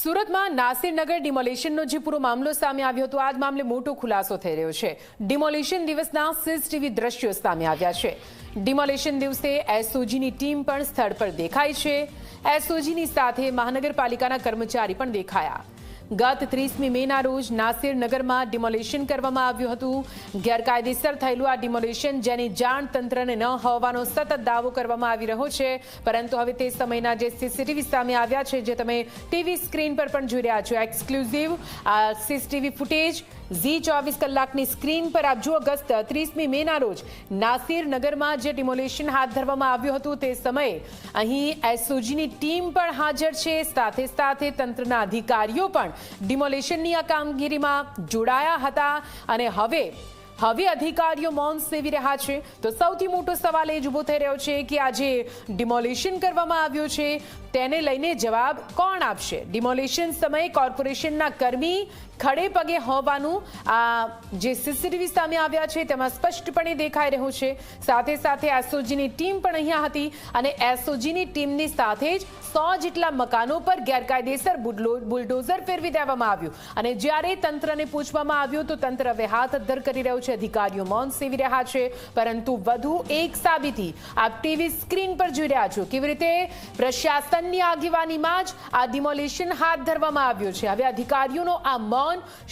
સુરતમાં નાસિરનગર ડિમોલિશનનો જે પૂરો મામલો સામે આવ્યો હતો, આ જ મામલે મોટો ખુલાસો થઈ રહ્યો છે। ડિમોલિશન દિવસના સીસીટીવી દ્રશ્યો સામે આવ્યા છે। ડિમોલિશન દિવસે એસઓજીની ટીમ પણ સ્થળ પર દેખાઈ છે। એસઓજીની સાથે મહાનગરપાલિકાના કર્મચારી પણ દેખાયા। ગત 30મી મેના રોજ નાસિરનગરમાં ડિમોલિશન કરવામાં આવ્યું હતું। ગેરકાયદેસર થયેલું આ ડિમોલિશન જેની જાણ તંત્રને ન હોવાનો સતત દાવો કરવામાં આવી રહ્યો છે, પરંતુ હવે તે સમયના જે સીસીટીવી સામે આવ્યા છે, જે તમે ટીવી સ્ક્રીન પર પણ જોઈ રહ્યા છો, એક્સક્લુઝિવ સીસીટીવી ફૂટેજ ઝી24 કલાકની સ્ક્રીન પર આપ જુઓ। ગત 30મી મેના રોજ નાસિરનગરમાં જે ડિમોલિશન હાથ ધરવામાં આવ્યું હતું, તે સમયે અહીં એસઓજીની ટીમ પણ હાજર છે, સાથે સાથે તંત્રના અધિકારીઓ પણ ડિમોલિશનની આ કામગીરીમાં જોડાયા હતા અને હવે અધિકારીઓ મૌન સેવી રહ્યા છે। તો સૌથી મોટો સવાલ એ જ ઊભો થઈ રહ્યો છે કે આ જે ડિમોલિશન કરવામાં આવ્યું છે તેને લઈને જવાબ કોણ આપશે? ડિમોલિશન સમયે કોર્પોરેશનના કર્મી ખડે પગે હોવાનું આ જે સીસીટીવી સામે આવ્યા છે તેમાં સ્પષ્ટપણે દેખાઈ રહ્યું છે। સાથે સાથે એસઓજીની ટીમ પણ અહીંયા હતી અને એસઓજીની ટીમની સાથે જ 100 જેટલા મકાનો પર ગેરકાયદેસર બુલડોઝર ફેરવી દેવામાં આવ્યું અને જ્યારે તંત્રને પૂછવામાં આવ્યું તો તંત્ર હવે હાથ અદ્ધર કરી રહ્યું છે, અધિકારીઓ મૌન સેવી રહ્યા છે। પરંતુ વધુ એક સાબિતી આપ ટીવી સ્ક્રીન પર જોઈ રહ્યા છો, કેવી રીતે પ્રશાસનની આગેવાનીમાં જ આ ડિમોલિશન હાથ ધરવામાં આવ્યું છે। હવે અધિકારીઓનો આ મૌન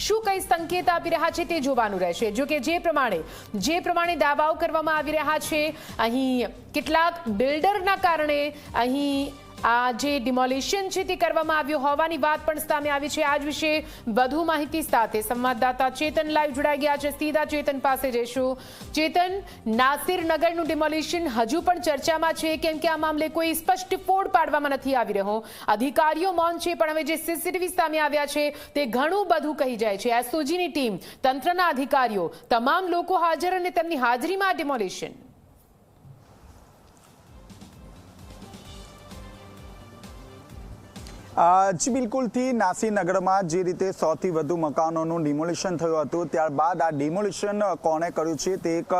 શું કઈ સંકેત આપી રહ્યા છે તે જોવાનું રહેશે। જો કે જે પ્રમાણે દાવાઓ કરવામાં આવી રહ્યા છે, અહીં કેટલાક બિલ્ડરના કારણે અહીં આ જે ડિમોલિશન છે તે કરવામાં આવ્યું હોવાની વાત પણ સામે આવી છે। આજ વિશે વધુ માહિતી સાથે સંવાદદાતા ચેતન લાઈવ જોડાઈ ગયા છે। સીધા ચેતન પાસે જઈશું। ચેતન, નાસિરનગરનું ડિમોલિશન હજુ પણ ચર્ચામાં છે, કેમ કે આ મામલે કોઈ સ્પષ્ટ ફોડ પાડવામાં નથી આવી રહ્યો। અધિકારીઓ મૌન છે, પણ હવે જે સીસીટીવી સામે આવ્યા છે તે ઘણું બધું કહી જાય છે। એસઓજીની ટીમ, તંત્રના અધિકારીઓ, તમામ લોકો હાજર અને તેમની હાજરીમાં આ ડિમોલિશન। જી બિલકુલથી નાસિરનગરમાં જે રીતે 100થી વધુ મકાનોનું ડિમોલિશન થયું હતું, ત્યારબાદ આ ડિમોલિશન કોણે કર્યું છે તે એક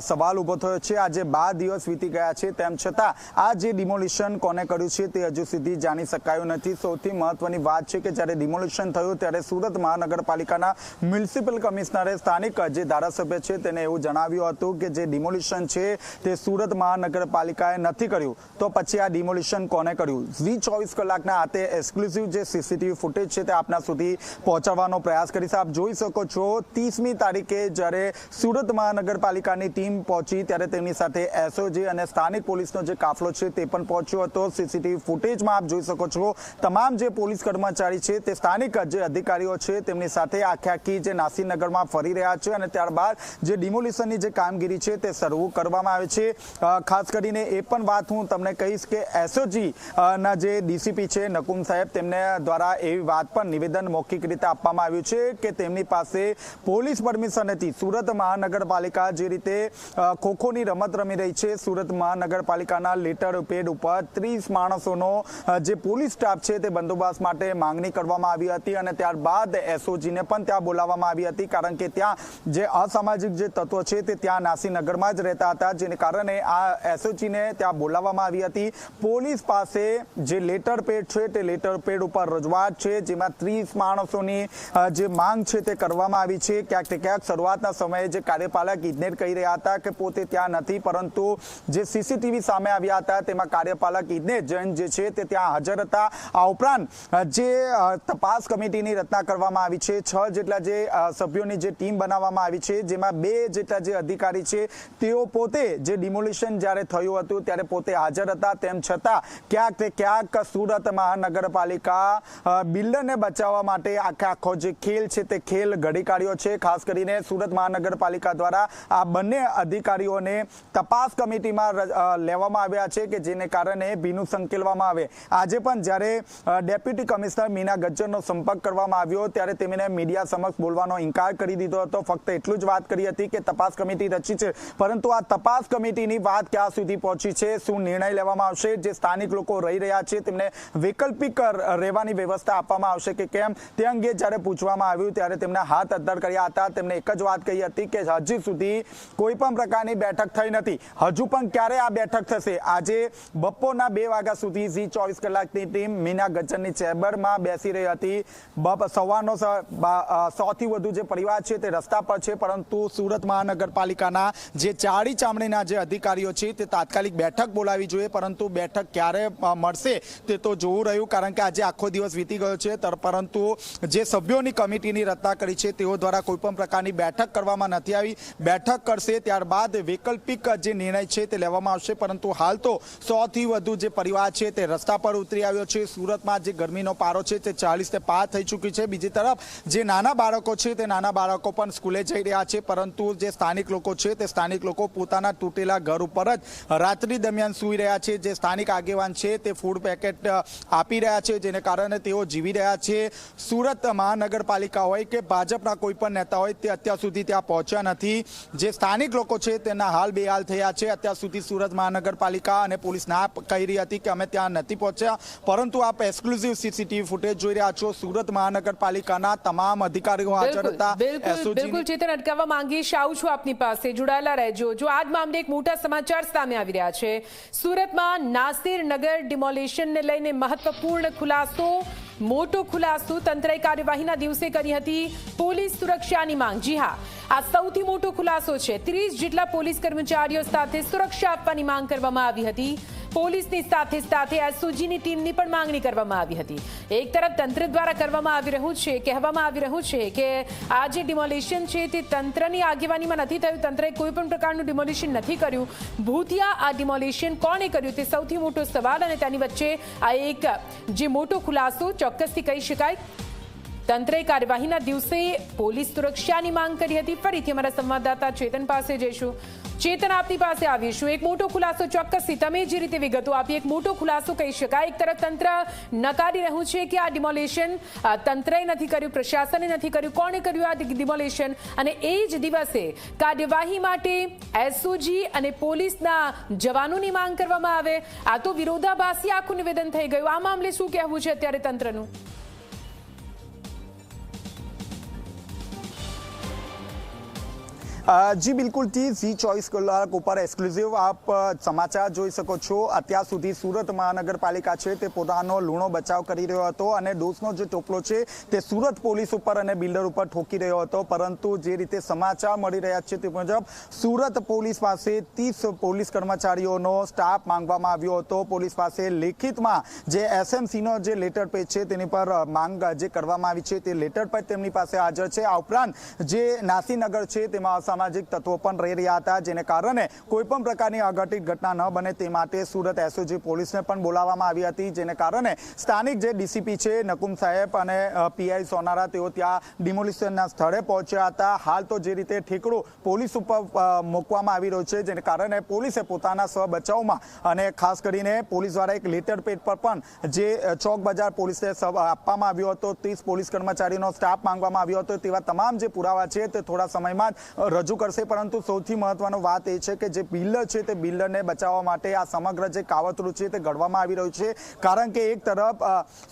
સવાલ ઊભો થયો છે। આજે 12 દિવસ વીતી ગયા છે, તેમ છતાં આ જે ડિમોલિશન કોને કર્યું છે તે હજુ સુધી જાણી શકાયું નથી। સૌથી મહત્વની વાત છે કે જ્યારે ડિમોલિશન થયું ત્યારે સુરત મહાનગરપાલિકાના મ્યુનિસિપલ કમિશનરે સ્થાનિક જે ધારાસભ્ય છે તેને એવું જણાવ્યું હતું કે જે ડિમોલિશન છે તે સુરત મહાનગરપાલિકાએ નથી કર્યું, તો પછી આ ડિમોલિશન કોને કર્યું? ઝી24 કલાકના હાથે એક્સક્લુઝિવ જે સીસીટીવી ફૂટેજ છે તે આપના સુધી પહોંચાડવાનો પ્રયાસ કરીશ। આપ જોઈ શકો છો 30મી તારીખે જ્યારે સુરત મહાનગરપાલિકાની ટીમ પહોંચી ત્યારે તેમની સાથે એસઓજી અને સ્થાનિક પોલીસનો જે કાફલો છે તે પણ પહોંચ્યો હતો। સીસીટીવી ફૂટેજમાં આપ જોઈ શકો છો તમામ જે પોલીસ કર્મચારી છે તે સ્થાનિક જે અધિકારીઓ છે તેમની સાથે આખી જે નાસિરનગરમાં ફરી રહ્યા છે અને ત્યારબાદ જે ડિમોલિશનની જે કામગીરી છે તે શરૂ કરવામાં આવે છે। ખાસ કરીને એ પણ વાત હું તમને કહીશ કે એસઓજી ના જે ડીસીપી છે સાહેબ, તેમને દ્વારા એવી વાત પણ નિવેદન મૌખિક રીતે આપવામાં આવ્યું છે કે તેમની પાસે પોલીસ પરમિશન નથી। સુરત મહાનગરપાલિકા જે રીતે ખોખોની રમત રમી રહી છે, સુરત મહાનગરપાલિકાના લેટર પેડ ઉપર 30 માણસોનો જે પોલીસ સ્ટાફ છે તે બંદોબસ્ત માટે માંગણી કરવામાં આવી હતી અને ત્યારબાદ એસઓજીને પણ ત્યાં બોલાવવામાં આવી હતી, કારણ કે ત્યાં જે અસામાજિક જે તત્વો છે તે ત્યાં નાસિરનગરમાં જ રહેતા હતા, જેને કારણે આ એસઓજીને ત્યાં બોલાવવામાં આવી હતી। પોલીસ પાસે જે લેટર પેડ છે તે લેટર પેડ ઉપર રજૂઆત છે, જેમાં 30 માણસોની જે માંગ છે તે કરવામાં આવી છે। ક્યાંક ને ક્યાંક શરૂઆતના સમયે જે કાર્યપાલક ઇજનેર કહી રહ્યા હતા કે પોતે ત્યાં નથી, પરંતુ જે સીસીટીવી સામે આવ્યા હતા તેમાં કાર્યપાલક ઇજનેર જૈન જે છે તે ત્યાં હાજર હતા। આ ઉપરાંત જે તપાસ કમિટીની રચના કરવામાં આવી છે, 6 જેટલા જે સભ્યોની જે ટીમ બનાવવામાં આવી છે, જેમાં 2 જેટલા જે અધિકારી છે તેઓ પોતે જે ડિમોલિશન જ્યારે થયું હતું ત્યારે પોતે હાજર હતા, તેમ છતાં ક્યાંક ને ક્યાંક સુરત મહાનગરપાલિકા બિલ્ડરને બચાવવા માટે આખો જે ખેલ છે તે ખેલ ઘડી કાઢ્યો છે। ખાસ કરીને સુરત મહાનગરપાલિકા દ્વારા આ બંને અધિકારીઓને તપાસ કમિટીમાં લેવામાં આવ્યા છે કે જેને કારણે ભીનું સંકેલવામાં આવે। આજે પણ જ્યારે ડેપ્યુટી કમિશનર મીના ગજ્જરનો સંપર્ક કરવામાં આવ્યો ત્યારે તેમણે મીડિયા સમક્ષ બોલવાનો ઇનકાર કરી દીધો હતો। ફક્ત એટલું જ વાત કરી હતી કે તપાસ કમિટી રચી છે, પરંતુ આ તપાસ કમિટીની વાત ક્યાં સુધી પહોંચી છે, શું નિર્ણય લેવામાં આવશે? જે સ્થાનિક લોકો રહી રહ્યા છે તેમને વૈકલ્પિક વૈકલ્પિક રહેવાની વ્યવસ્થા આપવામાં આવશે કે કેમ તે અંગે જ્યારે પૂછવામાં આવ્યું ત્યારે તેમણે હાથ અદ્ધર કર્યા હતા. તેમણે એક જ વાત કહી હતી કે હજી સુધી કોઈ પણ પ્રકારની બેઠક થઈ નથી, હજુ પણ ક્યારે આ બેઠક થશે. આજે બપોરના 2 વાગ્યા સુધી ઝી 24 કલાકની ટીમ મીના ગજ્જરની ચેમ્બરમાં બેસી રહી હતી. સવારનો 100 થી વધુ જે પરિવાર છે તે રસ્તા પર છે, પરંતુ સુરત મહાનગરપાલિકાના જે ચાડી ચામડીના જે અધિકારીઓ છે તે તાત્કાલિક બેઠક બોલાવી જોઈએ, પરંતુ બેઠક ક્યારે મળશે તે તો જોવું રહ્યું, કારણ કે આજે આખો દિવસ વીતી ગયો છે. પરંતુ જે સભ્યોની કમિટીની રચના કરી છે તેઓ દ્વારા કોઈ પણ પ્રકારની બેઠક કરવામાં નથી આવી. બેઠક કરશે ત્યારબાદ વૈકલ્પિક જે નિર્ણય છે તે લેવામાં આવશે, પરંતુ હાલ તો 100 થી વધુ જે પરિવાર છે તે રસ્તા પર ઉતરી આવ્યો છે. સુરતમાં જે ગરમીનો પારો છે તે 40 ને પાર થઈ ચૂકી છે. બીજી તરફ જે નાના બાળકો છે તે નાના બાળકો પણ સ્કૂલે જઈ રહ્યા છે, પરંતુ જે સ્થાનિક લોકો છે તે સ્થાનિક લોકો પોતાના તૂટેલા ઘર ઉપર જ રાત્રિ દરમિયાન સૂઈ રહ્યા છે. જે સ્થાનિક આગેવાન છે તે ફૂડ પેકેટ આપી રહ્યા છે, જેને કારણે તેઓ જીવી રહ્યા છે. સુરત મહાનગરપાલિકા હોય કે ભાજપના કોઈ પણ નેતા હોય તે અત્યાર સુધી ત્યાં પહોંચ્યા નથી. જે સ્થાનિક લોકો છે તેના હાલ બેહાલ થયા છે. અત્યાર સુધી સુરત મહાનગરપાલિકા અને પોલીસ ના કહી રહી હતી કે અમે ત્યાં નથી પહોંચ્યા, પરંતુ આપ એક્સક્લુઝિવ સીસીટીવી ફૂટેજ જોઈ રહ્યા છો. સુરત મહાનગરપાલિકાના તમામ અધિકારીઓ હાજર હતા. બિલકુલ ચેતન, અટકાવવા માંગીશ, આવું છું આપની પાસે, જોડાયેલા રહેજો. જો આજ મામલે એક મોટા સમાચાર સામે આવી રહ્યા છે. સુરતમાં નાસિરનગર ડિમોલિશનને લઈને મહત્વપૂર્ણ ખુલાસો, મોટો ખુલાસો તંત્રએ કાર્યવાહીના દિવસે કરી હતી. પોલીસ સુરક્ષાની માંગ. જી હા, આ સૌથી મોટો ખુલાસો છે. 30 જેટલા પોલીસ કર્મચારીઓ સાથે સુરક્ષા આપવાની માંગ કરવામાં આવી હતી. પોલીસની સાથે સાથે એસઓજીની ટીમની પણ માંગણી કરવામાં આવી હતી. એક તરફ તંત્ર દ્વારા કરવામાં આવી રહ્યું છે, કહેવામાં આવી રહ્યું છે કે આ જે ડિમોલિશન છે તે તંત્રની આગેવાનીમાં નથી થયું, તંત્રએ કોઈ પણ પ્રકારનું ડિમોલિશન નથી કર્યું. ભૂતિયા આ ડિમોલિશન કોણે કર્યું તે સૌથી મોટો સવાલ, અને તેની વચ્ચે આ એક જે મોટો ખુલાસો ચોક્કસથી કહી શકાય. તંત્રએ કાર્યવાહીના દિવસે પોલીસ સુરક્ષાની માંગ કરી હતી. ફરીથી અમારા સંવાદદાતા ચેતન પાસે જઈશું. ચેતન, આપની પાસે આવીશું. એક મોટો ખુલાસો ચોક્કસથી તમે જે રીતે વિગતો આપી, એક મોટો ખુલાસો કહી શકાય. એક તરફ તંત્ર નકારી રહ્યું છે કે આ ડિમોલિશન તંત્રએ નથી કર્યું, પ્રશાસને નથી કર્યું. કોણે કર્યું આ ડિમોલિશન? અને એ જ દિવસે કાર્યવાહી માટે એસઓજી અને પોલીસના જવાનોની માંગ કરવામાં આવે. આ તો વિરોધાભાસી આખું નિવેદન થઈ ગયું. આ મામલે શું કહેવું છે અત્યારે તંત્રનું? જી બિલકુલ થી ઝી 24 કલાક ઉપર એક્સક્લુઝિવ આપ સમાચાર જોઈ શકો છો. અત્યાર સુધી સુરત મહાનગરપાલિકા છે તે પોતાનો લૂણો બચાવ કરી રહ્યો હતો અને દોષનો જે ટોપલો છે તે સુરત પોલીસ ઉપર અને બિલ્ડર ઉપર ઠોકી રહ્યો હતો, પરંતુ જે રીતે સમાચાર મળી રહ્યા છે તે મુજબ સુરત પોલીસ પાસે 30 પોલીસ કર્મચારીઓનો સ્ટાફ માંગવામાં આવ્યો હતો. પોલીસ પાસે લેખિતમાં જે એસએમસીનો જે લેટર પેજ છે તેની પર માંગ જે કરવામાં આવી છે તે લેટર પેજ તેમની પાસે હાજર છે. આ ઉપરાંત જે નાસીનગર છે તેમાં સામાજિક તત્વો પણ રહી રહ્યા હતા, જેને કારણે કોઈ પણ પ્રકારની અઘટિત ઘટના ન બને તે માટે સુરત એસઓજી પોલીસને પણ બોલાવવામાં આવી હતી, જેને કારણે સ્થાનિક જે ડીસીપી છે નકુમ સાહેબ અને પીઆઈ સોનારા તેઓ ત્યાં ડિમોલિશનના સ્થળે પહોંચ્યા હતા. હાલ તો જે રીતે ઠેકડો પોલીસ ઉપર મૂકવામાં આવી રહ્યો છે, જેને કારણે પોલીસે પોતાના સ્વ બચાવમાં અને ખાસ કરીને પોલીસ દ્વારા એક લેટર પેડ પર પણ જે ચોક બજાર પોલીસને આપવામાં આવ્યો હતો, 30 પોલીસ કર્મચારીનો સ્ટાફ માંગવામાં આવ્યો હતો, તેવા તમામ જે પુરાવા છે તે થોડા સમયમાં રજૂ કરશે. પરંતુ સૌથી મહત્વનો વાત એ છે કે જે બિલ્ડર છે તે બિલ્ડરને બચાવવા માટે આ સમગ્ર જે કાવતરું છે તે ઘડવામાં આવી રહ્યું છે, કારણ કે એક તરફ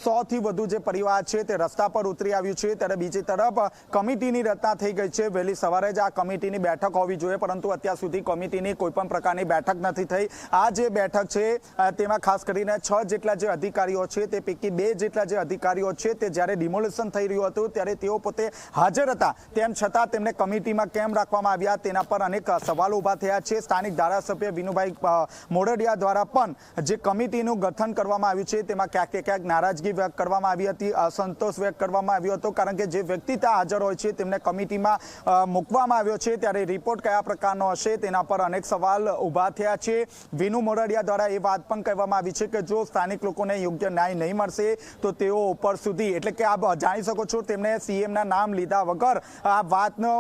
100 થી વધુ જે પરિવાર છે તે રસ્તા પર ઉતરી આવ્યું છે, ત્યારે બીજી તરફ કમિટીની રચના થઈ ગઈ છે. વહેલી સવારે જ આ કમિટીની બેઠક હોવી જોઈએ, પરંતુ અત્યાર સુધી કમિટીની કોઈ પણ પ્રકારની બેઠક નથી થઈ. આ જે બેઠક છે તેમાં ખાસ કરીને 6 જેટલા જે અધિકારીઓ છે તે પૈકી 2 જેટલા જે અધિકારીઓ છે તે જ્યારે ડિમોલિશન થઈ રહ્યું હતું ત્યારે તેઓ પોતે હાજર હતા, તેમ છતાં તેમને કમિટીમાં કેમ રાખવામાં આવ્યા તેના પર અનેક સવાલો ઉભા થયા છે. સ્થાનિક ધારાસભ્ય વિનુભાઈ મોરડિયા દ્વારા પણ જે કમિટીનું ગઠન કરવામાં આવ્યું છે તેમાં ક્યાંક નારાજગી વ્યક્ત કરવામાં આવી હતી, અસંતોષ વ્યક્ત કરવામાં આવ્યો હતો, કારણ કે જે વ્યક્તિ ત્યાં હાજર હોય છે તેમને કમિટીમાં મૂકવામાં આવ્યો છે ત્યારે રિપોર્ટ કયા પ્રકારનો હશે તેના પર અનેક સવાલ ઉભા થયા છે. વિનુ મોરડિયા દ્વારા એ વાત પણ કહેવામાં આવી છે કે જો સ્થાનિક લોકોને યોગ્ય ન્યાય નહીં મળશે તો તેઓ ઉપર સુધી, એટલે કે આપ જાણી શકો છો તેમણે સીએમના નામ લીધા વગર આ વાતનો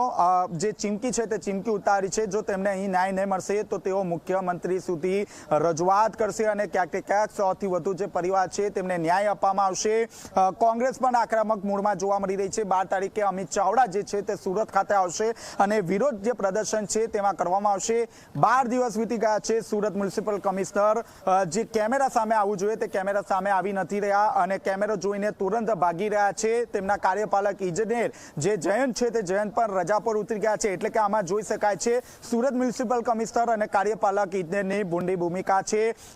જે ચીમકી ચીમકી છે તે ચીમકી ઉતારી છે. જો તેમને અહીં ન્યાય નહીં મળશે તો તેઓ મુખ્યમંત્રી સુધી રજૂઆત કરશે અને ક્યાંક ને ક્યાંક 100 થી વધુ જે પરિવાર છે તેમને ન્યાય આપવામાં આવશે. કોંગ્રેસ પણ આક્રમક મૂડમાં જોવા મળી રહી છે. 12 તારીખે અમિત ચાવડા જે છે તે સુરત ખાતે આવશે અને વિરોધ જે પ્રદર્શન છે તેમાં કરવામાં આવશે. 12 દિવસ વીતી ગયા છે. સુરત મ્યુનિસિપલ કમિશનર જે કેમેરા સામે આવવું જોઈએ તે કેમેરા સામે આવી નથી રહ્યા અને કેમેરો જોઈને તુરંત ભાગી રહ્યા છે. તેમના કાર્યપાલક ઇજનેર જે જયંત છે તે જયંત પણ રજા પર ઉતરી ગયા છે. એટલે કે આમાં જોઈ શકાય છે સુરત મ્યુનિસિપલ કમિશનર અને કાર્યપાલક ઇજનેરની ભૂંડી ભૂમિકા છે.